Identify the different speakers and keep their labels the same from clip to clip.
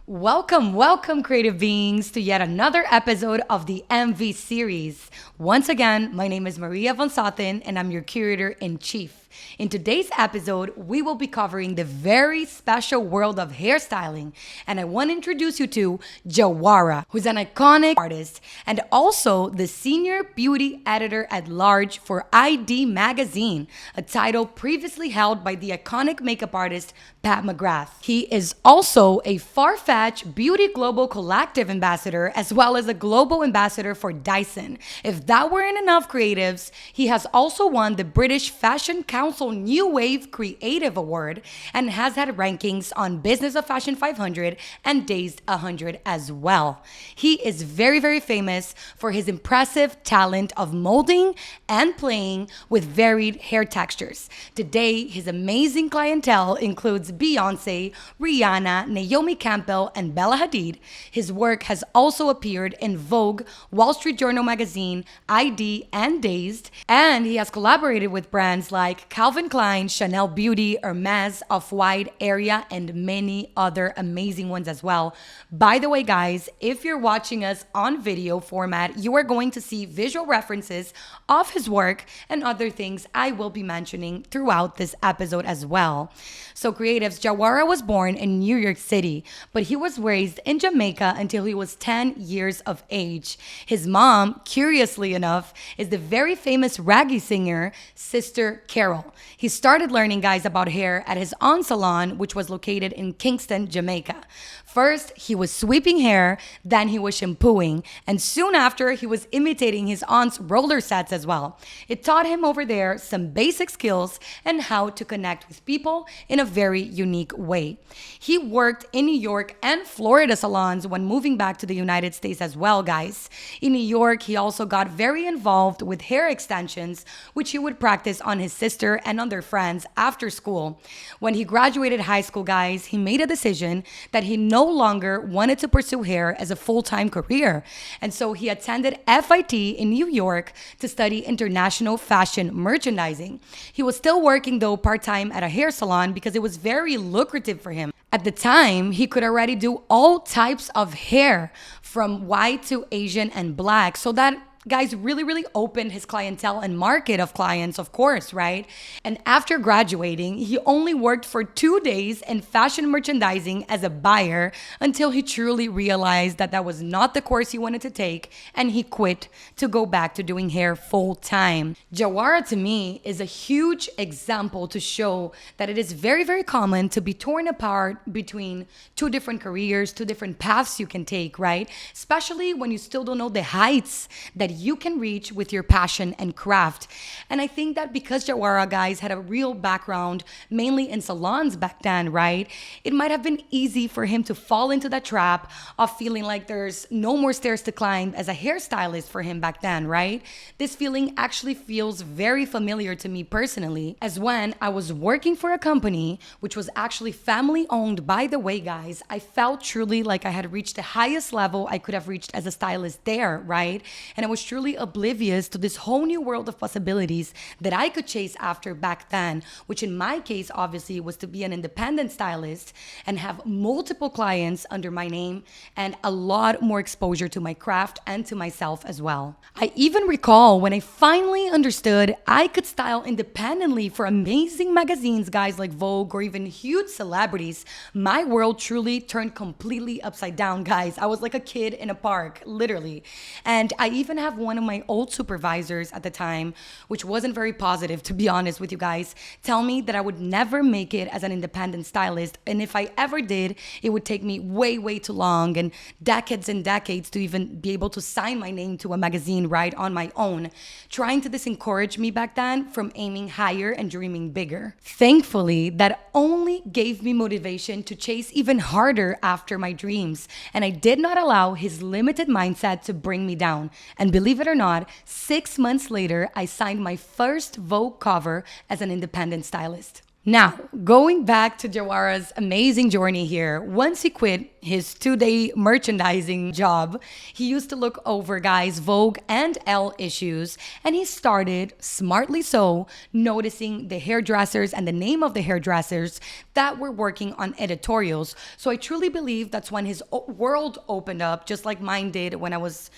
Speaker 1: Welcome, creative beings, to yet another episode of the MV series. Once again, my name is Maria Von Satin, and I'm your curator in chief. In today's episode, we will be covering the very special world of hairstyling, and I want to introduce you to Jawara, who's an iconic artist and also the senior beauty editor at large for ID Magazine, a title previously held by the iconic makeup artist Pat McGrath. He is also a Farfetch Beauty Global Collective ambassador, as well as a global ambassador for Dyson. If that weren't enough creatives, he has also won the British Fashion Council New Wave Creative Award and has had rankings on Business of Fashion 500 and Dazed 100 as well. He is very famous for his impressive talent of molding and playing with varied hair textures. Today, his amazing clientele includes Beyonce, Rihanna, Naomi Campbell, and Bella Hadid. His work has also appeared in Vogue, Wall Street Journal magazine, ID, and Dazed, and he has collaborated with brands like Calvin Klein, Chanel Beauty, Hermes, Off-White, Area, and many other amazing ones as well. By the way, guys, if you're watching us on video format, you are going to see visual references of his work and other things I will be mentioning throughout this episode as well. So creatives, Jawara was born in New York City, but he was raised in Jamaica until he was 10 years of age. His mom, curiously enough, is the very famous reggae singer, Sister Carol. He started learning, guys, about hair at his aunt's salon, which was located in Kingston, Jamaica. First, he was sweeping hair, then he was shampooing, and soon after, he was imitating his aunt's roller sets as well. It taught him over there some basic skills and how to connect with people in a very unique way. He worked in New York and Florida salons when moving back to the United States as well, guys. In New York, he also got very involved with hair extensions, which he would practice on his sister and on their friends after school. When he graduated high school, guys, he made a decision that he no longer wanted to pursue hair as a full-time career. And so he attended FIT in New York to study international fashion merchandising. He was still working, though, part-time at a hair salon because it was very lucrative for him. At the time, he could already do all types of hair, from white to Asian and black, so that guys really opened his clientele and market of clients, of course, right? And after graduating, he only worked for 2 days in fashion merchandising as a buyer until he truly realized that that was not the course he wanted to take, and he quit to go back to doing hair full time. Jawara, to me, is a huge example to show that it is very common to be torn apart between two different careers, two different paths you can take, right? Especially when you still don't know the heights that you can reach with your passion and craft. And I think that because Jawara, guys, had a real background mainly in salons back then, right? It might have been easy for him to fall into that trap of feeling like there's no more stairs to climb as a hairstylist for him back then, right? This feeling actually feels very familiar to me personally, as when I was working for a company which was actually family owned, by the way, guys, I felt truly like I had reached the highest level I could have reached as a stylist there, right? And I was truly oblivious to this whole new world of possibilities that I could chase after back then, which in my case, obviously, was to be an independent stylist and have multiple clients under my name and a lot more exposure to my craft and to myself as well. I even recall when I finally understood I could style independently for amazing magazines, guys, like Vogue, or even huge celebrities. My world truly turned completely upside down, guys. I was like a kid in a park, literally. And I even have one of my old supervisors at the time, which wasn't very positive, to be honest with you guys, tell me that I would never make it as an independent stylist. And if I ever did, it would take me way too long and decades and decades to even be able to sign my name to a magazine, right, on my own, trying to discourage me back then from aiming higher and dreaming bigger. Thankfully, that only gave me motivation to chase even harder after my dreams. And I did not allow his limited mindset to bring me down. And believe it or not, 6 months later, I signed my first Vogue cover as an independent stylist. Now, going back to Jawara's amazing journey here, once he quit his 2-day merchandising job, he used to look over guys' Vogue and Elle issues, and he started, smartly so, noticing the hairdressers and the name of the hairdressers that were working on editorials. So I truly believe that's when his world opened up, just like mine did when I was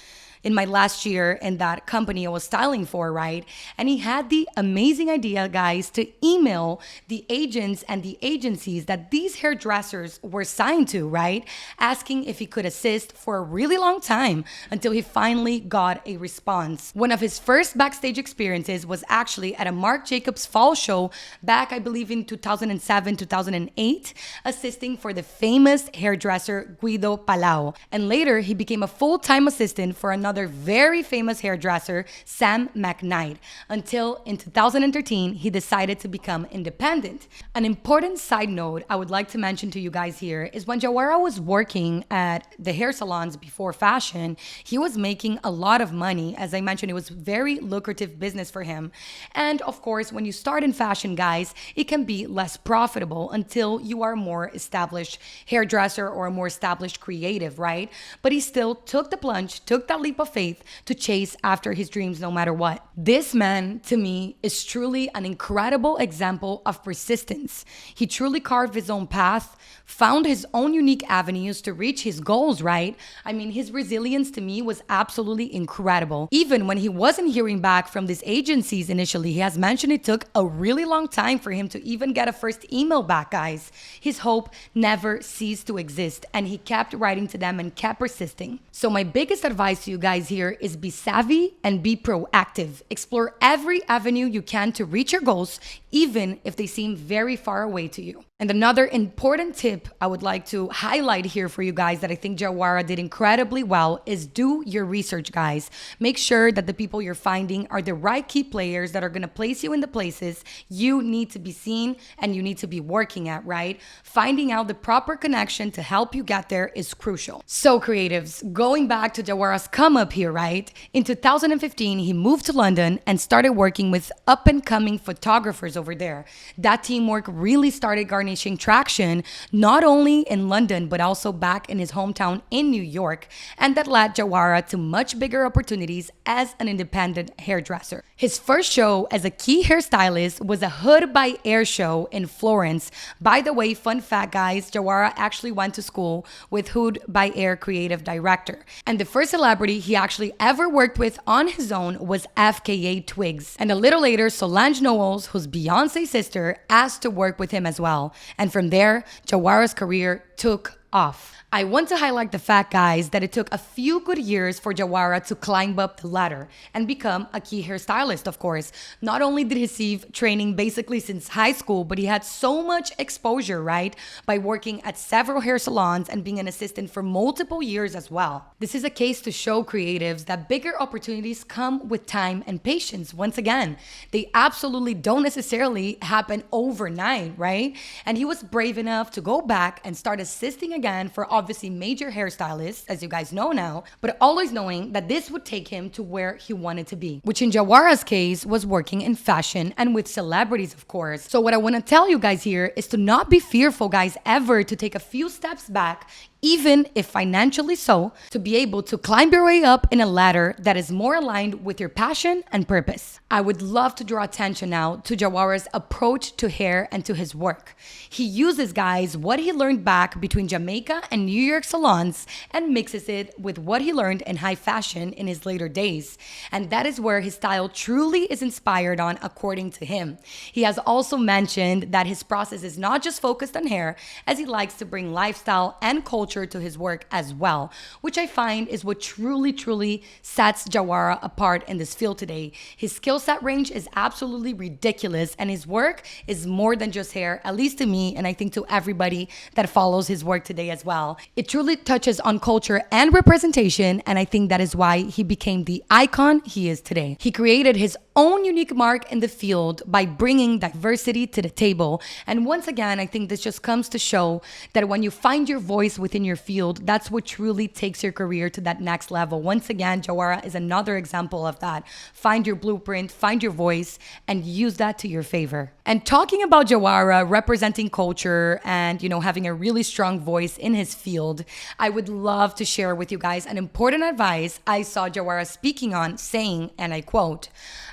Speaker 1: in my last year in that company I was styling for, right? And he had the amazing idea, guys, to email the agents and the agencies that these hairdressers were signed to, right? Asking if he could assist for a really long time until he finally got a response. One of his first backstage experiences was actually at a Marc Jacobs fall show back, I believe, in 2007, 2008, assisting for the famous hairdresser Guido Palau. And later, he became a full-time assistant for another very famous hairdresser, Sam McKnight, until in 2013, he decided to become independent. An important side note I would like to mention to you guys here is when Jawara was working at the hair salons before fashion, he was making a lot of money. As I mentioned, it was very lucrative business for him. And of course, when you start in fashion, guys, it can be less profitable until you are a more established hairdresser or a more established creative, right? But he still took the plunge, took that leap of faith to chase after his dreams no matter what. This man, to me, is truly an incredible example of persistence. He truly carved his own path, found his own unique avenues to reach his goals, right? I mean, his resilience to me was absolutely incredible. Even when he wasn't hearing back from these agencies initially, he has mentioned it took a really long time for him to even get a first email back, guys. His hope never ceased to exist, and he kept writing to them and kept persisting. So my biggest advice to you guys here is be savvy and be proactive. Explore every avenue you can to reach your goals, even if they seem very far away to you. And another important tip I would like to highlight here for you guys that I think Jawara did incredibly well is do your research, guys. Make sure that the people you're finding are the right key players that are going to place you in the places you need to be seen and you need to be working at, right? Finding out the proper connection to help you get there is crucial. So creatives, going back to Jawara's come up here, right? In 2015, he moved to London and started working with up and coming photographers over there. That teamwork really started garnering traction not only in London but also back in his hometown in New York, and that led Jawara to much bigger opportunities as an independent hairdresser. His first show as a key hairstylist was a Hood by Air show in Florence. By the way, fun fact, guys, Jawara actually went to school with Hood by Air creative director, and the first celebrity he actually ever worked with on his own was FKA Twigs. And a little later, Solange Knowles, who's Beyonce's sister, asked to work with him as well. And from there, Jawara's career took off. I want to highlight the fact, guys, that it took a few good years for Jawara to climb up the ladder and become a key hairstylist, of course. Not only did he receive training basically since high school, but he had so much exposure, right? By working at several hair salons and being an assistant for multiple years as well. This is a case to show creatives that bigger opportunities come with time and patience. Once again, they absolutely don't necessarily happen overnight, right? And he was brave enough to go back and start assisting again for obviously major hairstylists, as you guys know now, but always knowing that this would take him to where he wanted to be, which in Jawara's case was working in fashion and with celebrities, of course. So what I want to tell you guys here is to not be fearful, guys, ever to take a few steps back, even if financially so, to be able to climb your way up in a ladder that is more aligned with your passion and purpose. I would love to draw attention now to Jawara's approach to hair and to his work. He uses, guys, what he learned back between Jamaica and New York salons and mixes it with what he learned in high fashion in his later days. And that is where his style truly is inspired on, according to him. He has also mentioned that his process is not just focused on hair, as he likes to bring lifestyle and culture to his work as well, which I find is what truly sets Jawara apart in this field today. His skill set range is absolutely ridiculous, and his work is more than just hair, at least to me, and I think to everybody that follows his work today. today as well. It truly touches on culture and representation, and I think that is why he became the icon he is today. He created his own unique mark in the field by bringing diversity to the table. And once again, I think this just comes to show that when you find your voice within your field, that's what truly takes your career to that next level. Once again, Jawara is another example of that. Find your blueprint, find your voice, and use that to your favor. And talking about Jawara representing culture and, having a really strong voice in his field, I would love to share with you guys an important advice I saw Jawara speaking on, saying, and I quote,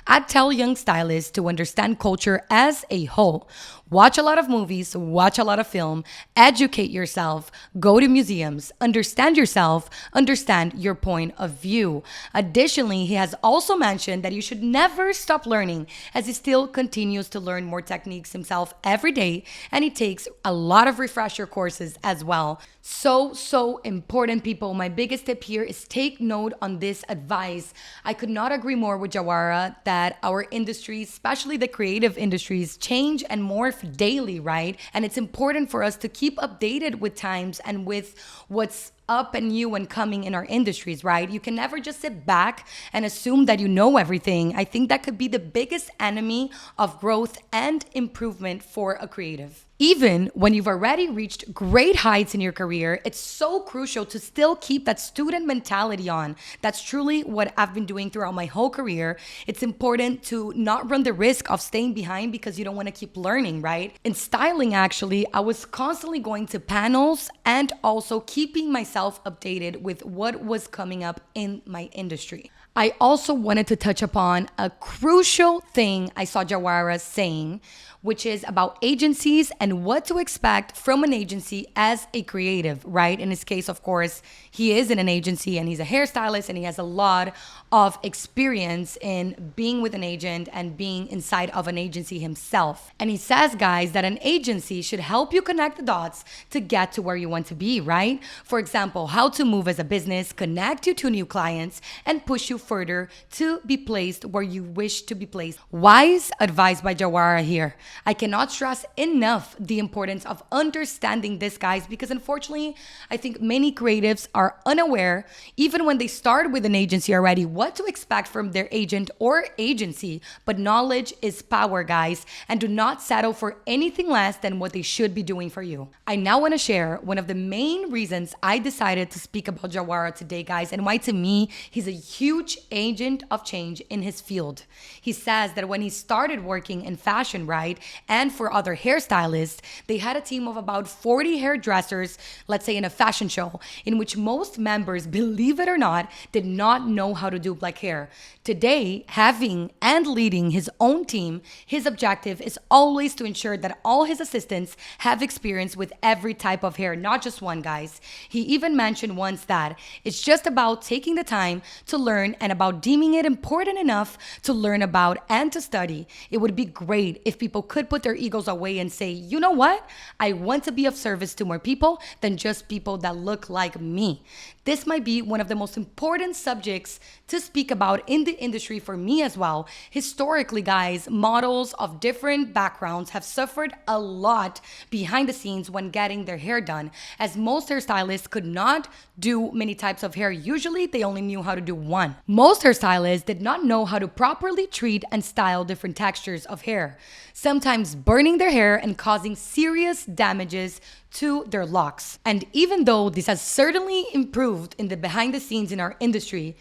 Speaker 1: "I'd tell young stylists to understand culture as a whole. Watch a lot of movies, watch a lot of film, educate yourself, go to museums, understand yourself, understand your point of view." Additionally, he has also mentioned that you should never stop learning, as he still continues to learn more techniques himself every day, and he takes a lot of refresher courses as well. So important, people. My biggest tip here is take note on this advice. I could not agree more with Jawara that our industries, especially the creative industries, change and morph daily, right? And it's important for us to keep updated with times and with what's up and new and coming in our industries, right? You can never just sit back and assume that you know everything. I think that could be the biggest enemy of growth and improvement for a creative. Even when you've already reached great heights in your career, it's so crucial to still keep that student mentality on. That's truly what I've been doing throughout my whole career. It's important to not run the risk of staying behind because you don't want to keep learning, right? In styling, actually, I was constantly going to panels and also keeping myself updated with what was coming up in my industry. I also wanted to touch upon a crucial thing I saw Jawara saying, which is about agencies and what to expect from an agency as a creative, right? In his case, of course, he is in an agency and he's a hairstylist and he has a lot of experience in being with an agent and being inside of an agency himself. And he says, guys, that an agency should help you connect the dots to get to where you want to be, right? For example, how to move as a business, connect you to new clients, and push you further to be placed where you wish to be placed. Wise advice by Jawara here. I cannot stress enough the importance of understanding this, guys, because unfortunately, I think many creatives are unaware, even when they start with an agency already, what to expect from their agent or agency. But knowledge is power, guys, and do not settle for anything less than what they should be doing for you. I now want to share one of the main reasons I decided to speak about Jawara today, guys, and why to me, he's a huge agent of change in his field. He says that when he started working in fashion, right, and for other hairstylists, they had a team of about 40 hairdressers, let's say in a fashion show, in which most members, believe it or not, did not know how to do black hair. Today, having and leading his own team, his objective is always to ensure that all his assistants have experience with every type of hair, not just one, guys. He even mentioned once that it's just about taking the time to learn and about deeming it important enough to learn about and to study. It would be great if people could put their egos away and say, you know what? I want to be of service to more people than just people that look like me. This might be one of the most important subjects to speak about in the industry for me as well. Historically, guys, models of different backgrounds have suffered a lot behind the scenes when getting their hair done, as most hairstylists could not do many types of hair. Usually, they only knew how to do one. Most hairstylists did not know how to properly treat and style different textures of hair, sometimes burning their hair and causing serious damages to their locks. And even though this has certainly improved in the behind the scenes in our industry,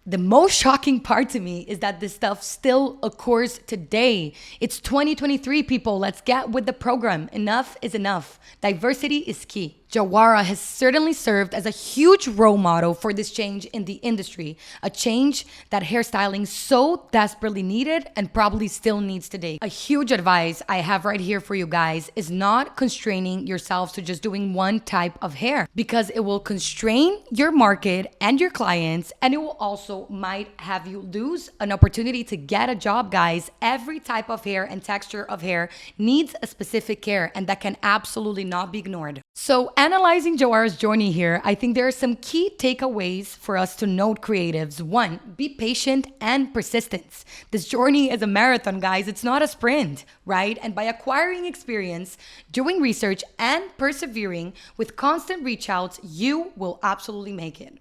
Speaker 1: the most shocking part to me is that this stuff still occurs today. It's 2023, people. Let's get with the program. Enough is enough. Diversity is key. Jawara has certainly served as a huge role model for this change in the industry, a change that hairstyling so desperately needed and probably still needs today. A huge advice I have right here for you guys is not constraining yourselves to just doing one type of hair, because it will constrain your market and your clients, and it will also might have you lose an opportunity to get a job, guys. Every type of hair and texture of hair needs a specific care, and that can absolutely not be ignored. So analyzing Jawara's journey here, I think there are some key takeaways for us to note, creatives. One, be patient and persistent. This journey is a marathon, guys. It's not a sprint, right? And by acquiring experience, doing research, and persevering with constant reach outs, you will absolutely make it.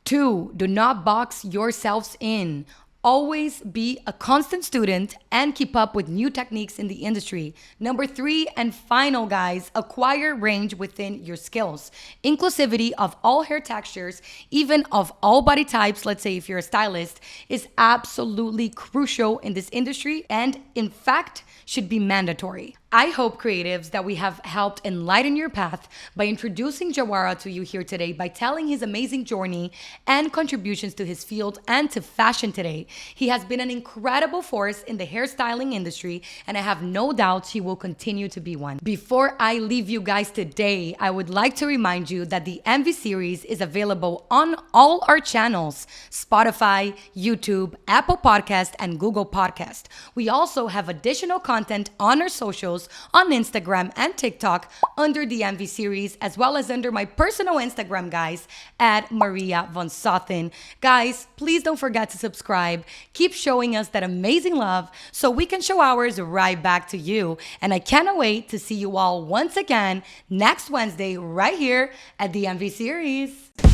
Speaker 1: Two, do not box yourselves in. Always be a constant student and keep up with new techniques in the industry. Number three and final, guys, acquire range within your skills. Inclusivity of all hair textures, even of all body types, let's say if you're a stylist, is absolutely crucial in this industry and, in fact, should be mandatory. I hope, creatives, that we have helped enlighten your path by introducing Jawara to you here today, by telling his amazing journey and contributions to his field and to fashion today. He has been an incredible force in the hairstyling industry, and I have no doubts he will continue to be one. Before I leave you guys today, I would like to remind you that the MV series is available on all our channels: Spotify, YouTube, Apple Podcast, and Google Podcast. We also have additional content on our socials, on Instagram and TikTok under the MV series, as well as under my personal Instagram, guys, at Maria von Sothen. Guys, please don't forget to subscribe. Keep showing us that amazing love so we can show ours right back to you. And I cannot wait to see you all once again next Wednesday right here at the MV series.